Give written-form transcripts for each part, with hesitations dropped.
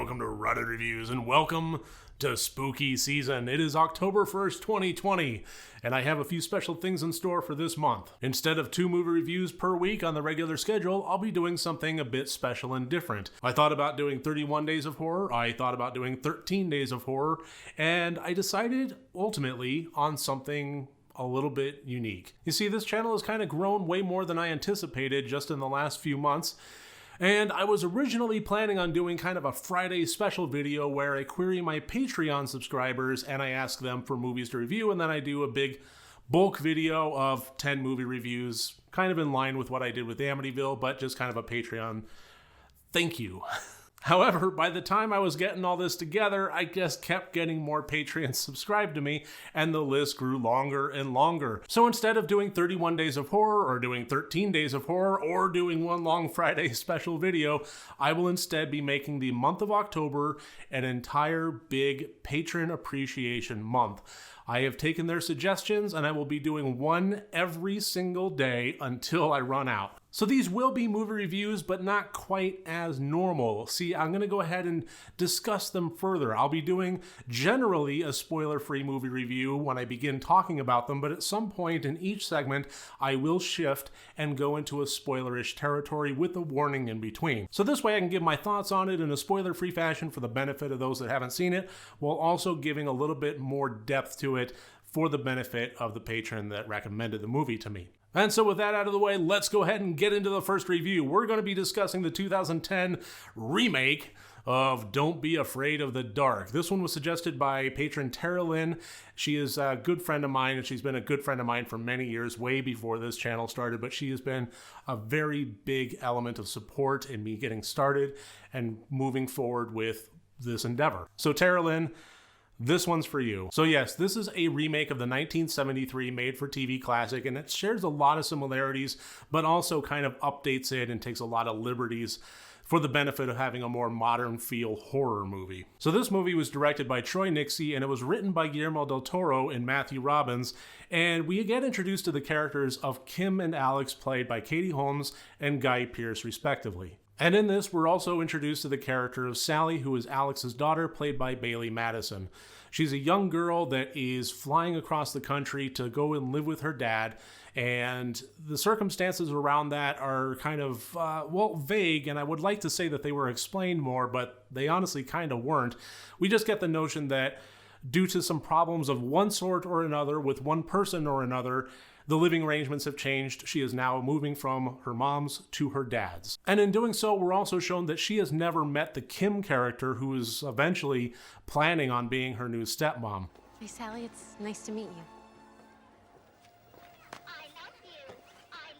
welcome to Reddit Reviews, and welcome to spooky season. It is October 1st, 2020, and I have a few special things in store for this month. Instead of 2 movie reviews per week on the regular schedule, I'll be doing something a bit special and different. I thought about doing 31 Days of Horror, I thought about doing 13 Days of Horror, and I decided, ultimately, on something a little bit unique. You see, this channel has kind of grown way more than I anticipated just in the last few months. And I was originally planning on doing kind of a Friday special video where I query my Patreon subscribers and I ask them for movies to review, and then I do a big bulk video of 10 movie reviews, kind of in line with what I did with Amityville, but just kind of a Patreon thank you. However, by the time I was getting all this together, I just kept getting more Patreons subscribed to me, and the list grew longer and longer. So instead of doing 31 Days of Horror, or doing 13 Days of Horror, or doing one long Friday special video, I will instead be making the month of October an entire big Patron Appreciation Month. I have taken their suggestions, and I will be doing one every single day until I run out. So these will be movie reviews, but not quite as normal. See, I'm going to go ahead and discuss them further. I'll be doing generally a spoiler-free movie review when I begin talking about them, but at some point in each segment, I will shift and go into a spoilerish territory with a warning in between. So this way I can give my thoughts on it in a spoiler-free fashion for the benefit of those that haven't seen it, while also giving a little bit more depth to it for the benefit of the patron that recommended the movie to me. And so with that out of the way, let's go ahead and get into the first review. We're going to be discussing the 2010 remake of Don't Be Afraid of the Dark. This one was suggested by patron Terralyn. She is a good friend of mine, and she's been a good friend of mine for many years, way before this channel started, but she has been a very big element of support in me getting started and moving forward with this endeavor. So Terralyn, this one's for you. So yes, this is a remake of the 1973 made-for-TV classic, and it shares a lot of similarities, but also kind of updates it and takes a lot of liberties for the benefit of having a more modern feel horror movie. So this movie was directed by Troy Nixey, and it was written by Guillermo del Toro and Matthew Robbins, and we get introduced to the characters of Kim and Alex, played by Katie Holmes and Guy Pearce, respectively. And in this, we're also introduced to the character of Sally, who is Alex's daughter, played by Bailey Madison. She's a young girl that is flying across the country to go and live with her dad, and the circumstances around that are kind of, vague, and I would like to say that they were explained more, but they honestly kind of weren't. We just get the notion that due to some problems of one sort or another with one person or another, the living arrangements have changed. She is now moving from her mom's to her dad's. And in doing so, we're also shown that she has never met the Kim character, who is eventually planning on being her new stepmom. Hey, Sally, it's nice to meet you. I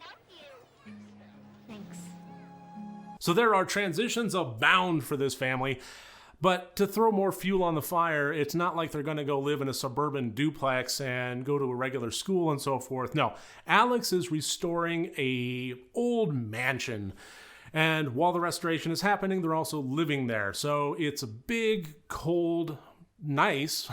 love you. Thanks. So there are transitions abound for this family. But to throw more fuel on the fire, it's not like they're going to go live in a suburban duplex and go to a regular school and so forth. No, Alex is restoring a old mansion. And while the restoration is happening, they're also living there. So it's a big, cold, nice,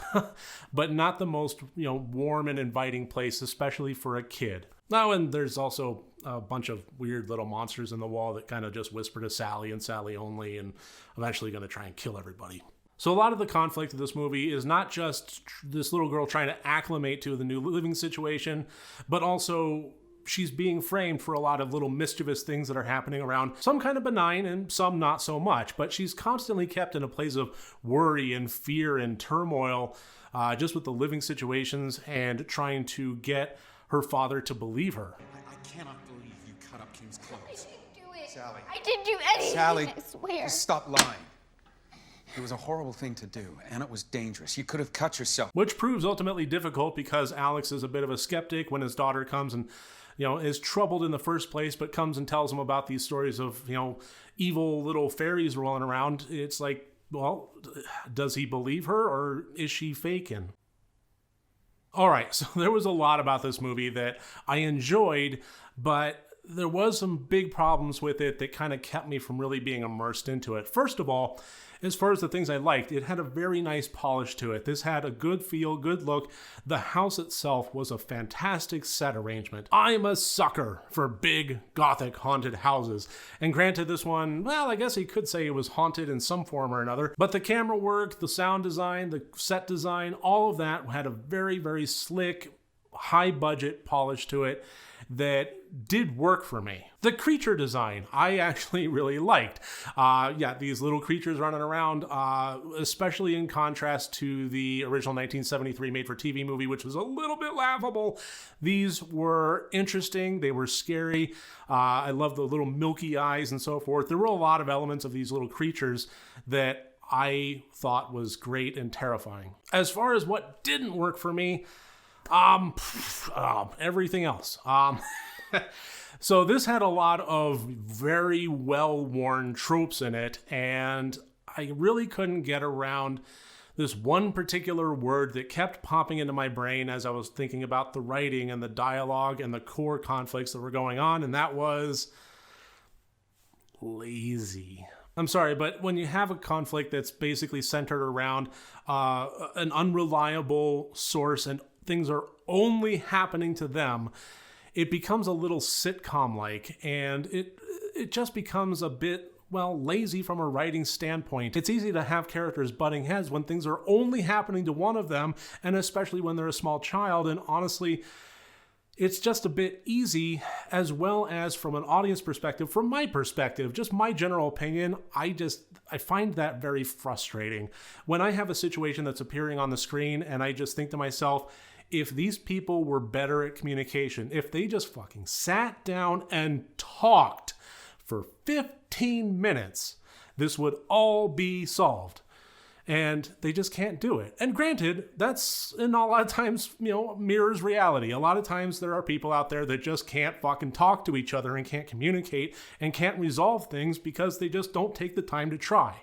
but not the most, warm and inviting place, especially for a kid. Now, and there's also a bunch of weird little monsters in the wall that kind of just whisper to Sally and Sally only, and eventually going to try and kill everybody. So a lot of the conflict of this movie is not just this little girl trying to acclimate to the new living situation, but also she's being framed for a lot of little mischievous things that are happening around, some kind of benign and some not so much, but she's constantly kept in a place of worry and fear and turmoil, just with the living situations and trying to get her father to believe her. I cannot believe you cut up Kim's clothes. I didn't do it. Sally. I didn't do anything. Sally, I swear. just stop lying. It was a horrible thing to do, and it was dangerous. You could have cut yourself. Which proves ultimately difficult because Alex is a bit of a skeptic when his daughter comes and, is troubled in the first place, but comes and tells him about these stories of, evil little fairies rolling around. It's like, well, does he believe her or is she faking? All right, so there was a lot about this movie that I enjoyed, but there was some big problems with it that kind of kept me from really being immersed into it. First of all, as far as the things I liked, it had a very nice polish to it. This had a good feel, good look. The house itself was a fantastic set arrangement. I'm a sucker for big, gothic, haunted houses. And granted, this one, well, I guess you could say it was haunted in some form or another. But the camera work, the sound design, the set design, all of that had a very, very slick, high-budget polish to it that did work for me. The creature design, I actually really liked. These little creatures running around, especially in contrast to the original 1973 made-for-TV movie, which was a little bit laughable. These were interesting. They were scary. I love the little milky eyes and so forth. There were a lot of elements of these little creatures that I thought was great and terrifying. As far as what didn't work for me, everything else. So this had a lot of very well-worn tropes in it, and I really couldn't get around this one particular word that kept popping into my brain as I was thinking about the writing and the dialogue and the core conflicts that were going on, and that was lazy. I'm sorry, but when you have a conflict that's basically centered around an unreliable source and things are only happening to them, it becomes a little sitcom-like, and it just becomes a bit, well, lazy from a writing standpoint. It's easy to have characters butting heads when things are only happening to one of them, and especially when they're a small child, and honestly, it's just a bit easy, as well as from an audience perspective, from my perspective, just my general opinion, I find that very frustrating. When I have a situation that's appearing on the screen and I just think to myself, if these people were better at communication, if they just fucking sat down and talked for 15 minutes, this would all be solved. And they just can't do it. And granted, that's in a lot of times, mirrors reality. A lot of times there are people out there that just can't fucking talk to each other and can't communicate and can't resolve things because they just don't take the time to try.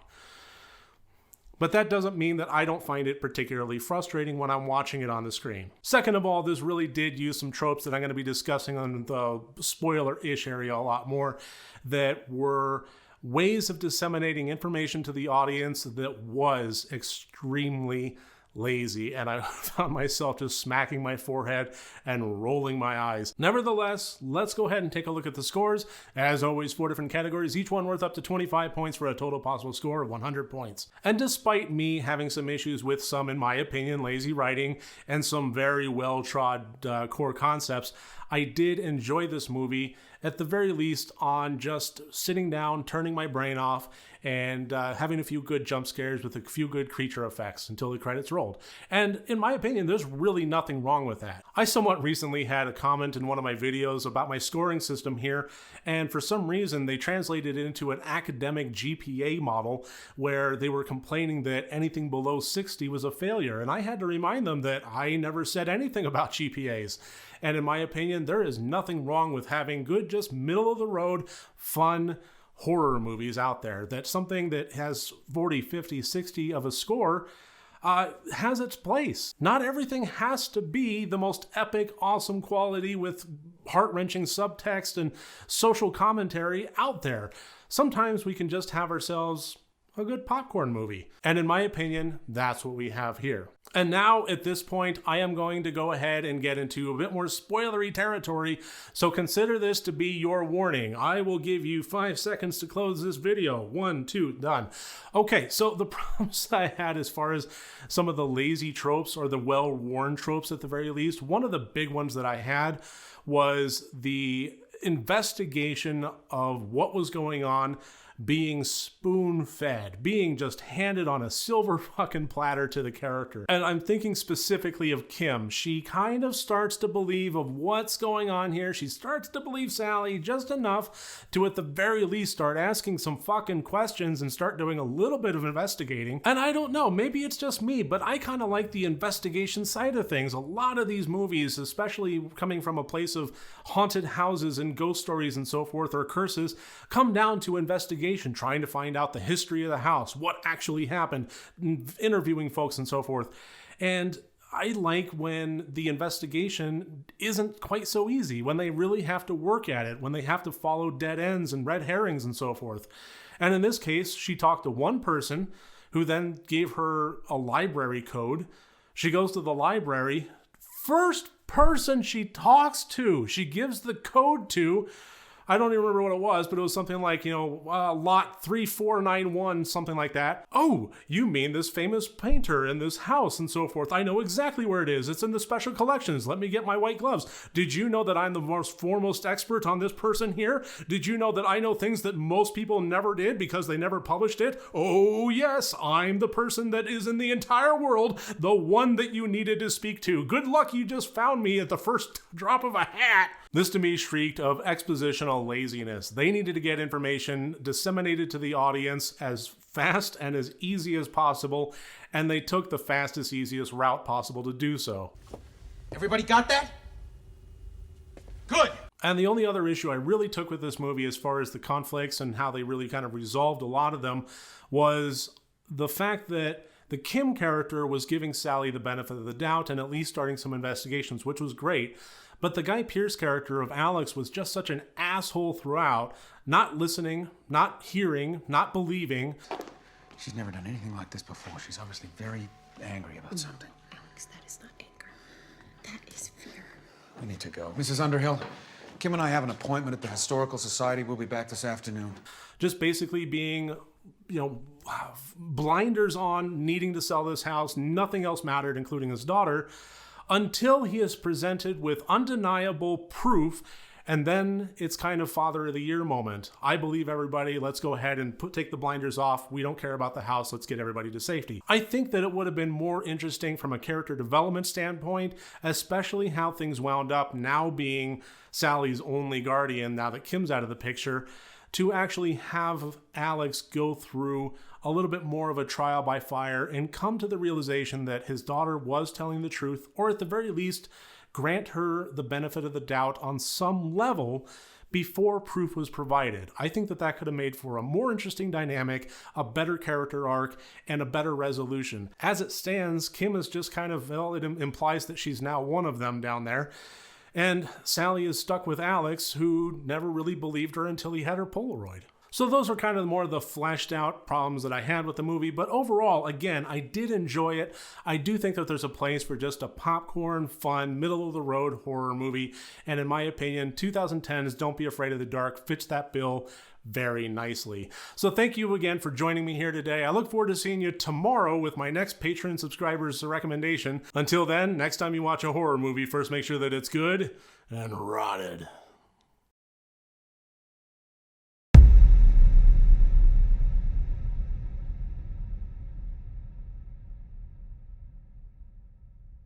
But that doesn't mean that I don't find it particularly frustrating when I'm watching it on the screen. Second of all, this really did use some tropes that I'm going to be discussing on the spoiler-ish area a lot more that were ways of disseminating information to the audience that was extremely lazy, and I found myself just smacking my forehead and rolling my eyes. Nevertheless, let's go ahead and take a look at the scores. As always, 4 different categories, each one worth up to 25 points for a total possible score of 100 points. And despite me having some issues with some, in my opinion, lazy writing and some very well-trod core concepts, I did enjoy this movie, at the very least, on just sitting down, turning my brain off, and having a few good jump scares with a few good creature effects until the credits rolled. And in my opinion, there's really nothing wrong with that. I somewhat recently had a comment in one of my videos about my scoring system here, and for some reason they translated it into an academic GPA model where they were complaining that anything below 60 was a failure, and I had to remind them that I never said anything about GPAs. And in my opinion, there is nothing wrong with having good, just middle-of-the-road, fun horror movies out there. That's something that has 40, 50, 60 of a score has its place. Not everything has to be the most epic, awesome quality with heart-wrenching subtext and social commentary out there. Sometimes we can just have ourselves a good popcorn movie. And in my opinion, that's what we have here. And now, at this point, I am going to go ahead and get into a bit more spoilery territory, so consider this to be your warning. I will give you 5 seconds to close this video. 1, 2, done. Okay, so the problems I had as far as some of the lazy tropes, or the well-worn tropes at the very least, one of the big ones that I had was the investigation of what was going on being spoon-fed, being just handed on a silver fucking platter to the character. And I'm thinking specifically of Kim. She kind of starts to believe of what's going on here. She starts to believe Sally just enough to, at the very least, start asking some fucking questions and start doing a little bit of investigating. And I don't know, maybe it's just me, but I kind of like the investigation side of things. A lot of these movies, especially coming from a place of haunted houses and ghost stories and so forth, or curses, come down to investigation, trying to find out the history of the house, what actually happened, interviewing folks and so forth. And I like when the investigation isn't quite so easy, when they really have to work at it, when they have to follow dead ends and red herrings and so forth. And in this case, she talked to one person who then gave her a library code. She goes to the library. First person she talks to, she gives the code to, I don't even remember what it was, but it was something like, lot 3491, something like that. Oh, you mean this famous painter in this house and so forth. I know exactly where it is. It's in the special collections. Let me get my white gloves. Did you know that I'm the most foremost expert on this person here? Did you know that I know things that most people never did because they never published it? Oh, yes, I'm the person that is in the entire world, the one that you needed to speak to. Good luck, you just found me at the first drop of a hat. This to me shrieked of expositional laziness. They needed to get information disseminated to the audience as fast and as easy as possible, and they took the fastest, easiest route possible to do so. Everybody got that? Good. And the only other issue I really took with this movie, as far as the conflicts and how they really kind of resolved a lot of them, was the fact that the Kim character was giving Sally the benefit of the doubt and at least starting some investigations, which was great. But the Guy Pearce character of Alex was just such an asshole throughout, not listening, not hearing, not believing. She's never done anything like this before. She's obviously very angry about something. Alex, that is not anger. That is fear. We need to go. Mrs. Underhill, Kim and I have an appointment at the Historical Society. We'll be back this afternoon. Just basically being, blinders on, needing to sell this house. Nothing else mattered, including his daughter, until he is presented with undeniable proof, and then it's kind of Father of the Year moment. I believe everybody, let's go ahead and take the blinders off. We don't care about the house, let's get everybody to safety. I think that it would have been more interesting from a character development standpoint, especially how things wound up now being Sally's only guardian, now that Kim's out of the picture, to actually have Alex go through a little bit more of a trial by fire and come to the realization that his daughter was telling the truth, or at the very least, grant her the benefit of the doubt on some level before proof was provided. I think that that could have made for a more interesting dynamic, a better character arc, and a better resolution. As it stands, Kim is just kind of, it implies that she's now one of them down there. And Sally is stuck with Alex, who never really believed her until he had her Polaroid. So those are kind of more of the fleshed out problems that I had with the movie. But overall, again, I did enjoy it. I do think that there's a place for just a popcorn, fun, middle-of-the-road horror movie. And in my opinion, 2010's Don't Be Afraid of the Dark fits that bill very nicely. So thank you again for joining me here today. I look forward to seeing you tomorrow with my next Patron subscribers recommendation. Until then, next time you watch a horror movie, first make sure that it's good and rotted.